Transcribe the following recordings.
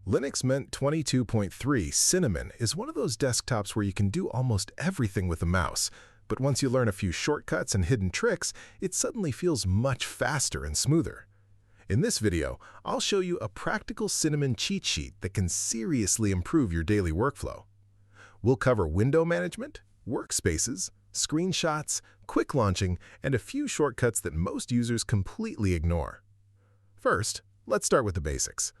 Linux Mint 22.3 Cinnamon is one of those desktops where you can do almost everything with a mouse, but once you learn a few shortcuts and hidden tricks, it suddenly feels much faster and smoother. In this video, I'll show you a practical Cinnamon cheat sheet that can seriously improve your daily workflow. We'll cover window management, workspaces, screenshots, quick launching, and a few shortcuts that most users completely ignore. First, let's start with the basics.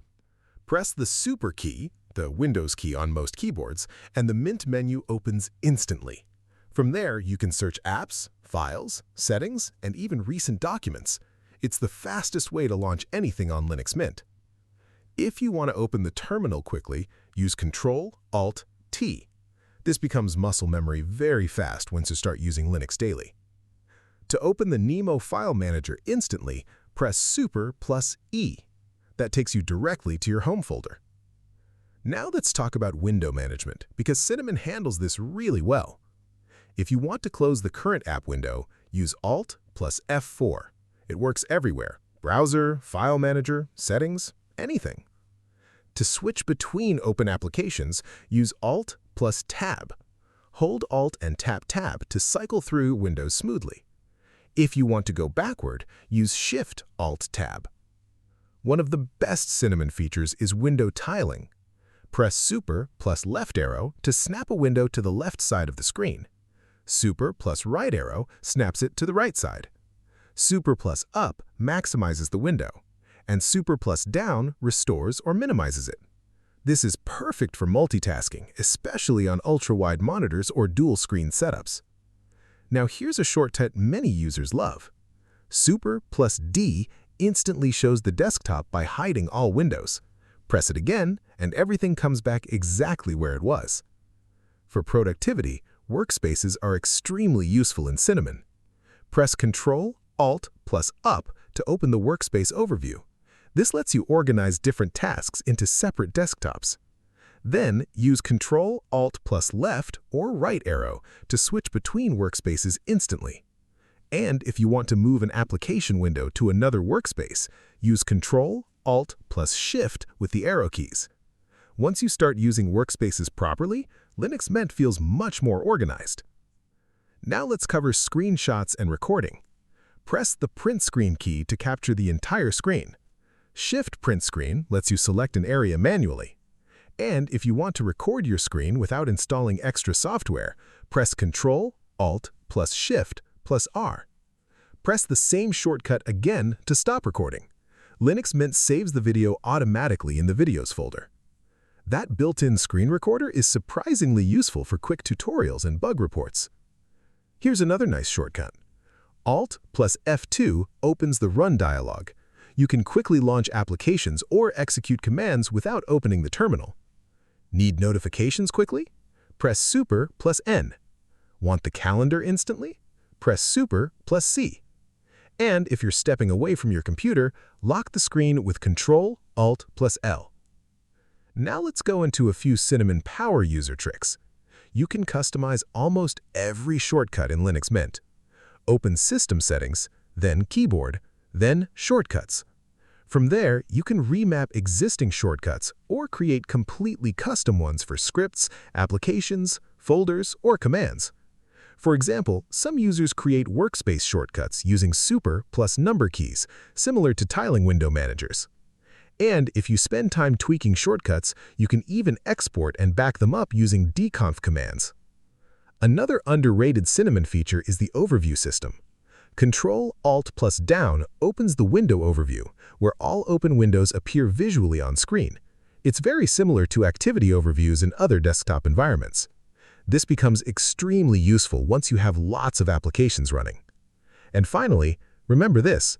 Press the Super key, the Windows key on most keyboards, and the Mint menu opens instantly. From there, you can search apps, files, settings, and even recent documents. It's the fastest way to launch anything on Linux Mint. If you want to open the terminal quickly, use Ctrl-Alt-T. This becomes muscle memory very fast once you start using Linux daily. To open the Nemo file manager instantly, press Super plus E. That takes you directly to your home folder. Now let's talk about window management, because Cinnamon handles this really well. If you want to close the current app window, use Alt plus F4. It works everywhere: browser, file manager, settings, anything. To switch between open applications, use Alt plus Tab. Hold Alt and tap Tab to cycle through Windows smoothly. If you want to go backward, use Shift Alt Tab. One of the best Cinnamon features is window tiling. Press Super plus left arrow to snap a window to the left side of the screen. Super plus right arrow snaps it to the right side. Super plus up maximizes the window, and Super plus down restores or minimizes it. This is perfect for multitasking, especially on ultra-wide monitors or dual-screen setups. Now here's a shortcut many users love. Super plus D instantly shows the desktop by hiding all windows. Press it again, and everything comes back exactly where it was. For productivity, workspaces are extremely useful in Cinnamon. Press Ctrl-Alt plus Up to open the workspace overview. This lets you organize different tasks into separate desktops. Then use Ctrl-Alt plus left or right arrow to switch between workspaces instantly. And if you want to move an application window to another workspace, use Ctrl-Alt plus Shift with the arrow keys. Once you start using workspaces properly, Linux Mint feels much more organized. Now let's cover screenshots and recording. Press the Print Screen key to capture the entire screen. Shift Print Screen lets you select an area manually. And if you want to record your screen without installing extra software, press Ctrl-Alt plus Shift plus R. Press the same shortcut again to stop recording. Linux Mint saves the video automatically in the Videos folder. That built-in screen recorder is surprisingly useful for quick tutorials and bug reports. Here's another nice shortcut. Alt plus F2 opens the Run dialog. You can quickly launch applications or execute commands without opening the terminal. Need notifications quickly? Press Super plus N. Want the calendar instantly? Press Super plus C. And if you're stepping away from your computer, lock the screen with Ctrl-Alt plus L. Now let's go into a few Cinnamon power user tricks. You can customize almost every shortcut in Linux Mint. Open System Settings, then Keyboard, then Shortcuts. From there, you can remap existing shortcuts or create completely custom ones for scripts, applications, folders, or commands. For example, some users create workspace shortcuts using Super plus number keys, similar to tiling window managers. And if you spend time tweaking shortcuts, you can even export and back them up using dconf commands. Another underrated Cinnamon feature is the overview system. Ctrl-Alt plus down opens the window overview, where all open windows appear visually on screen. It's very similar to activity overviews in other desktop environments. This becomes extremely useful once you have lots of applications running. And finally, remember this: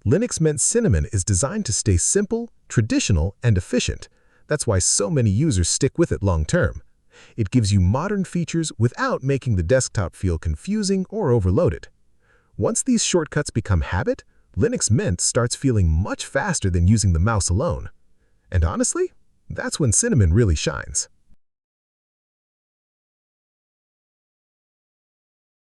Linux Mint Cinnamon is designed to stay simple, traditional, and efficient. That's why so many users stick with it long-term. It gives you modern features without making the desktop feel confusing or overloaded. Once these shortcuts become habit, Linux Mint starts feeling much faster than using the mouse alone. And honestly, that's when Cinnamon really shines.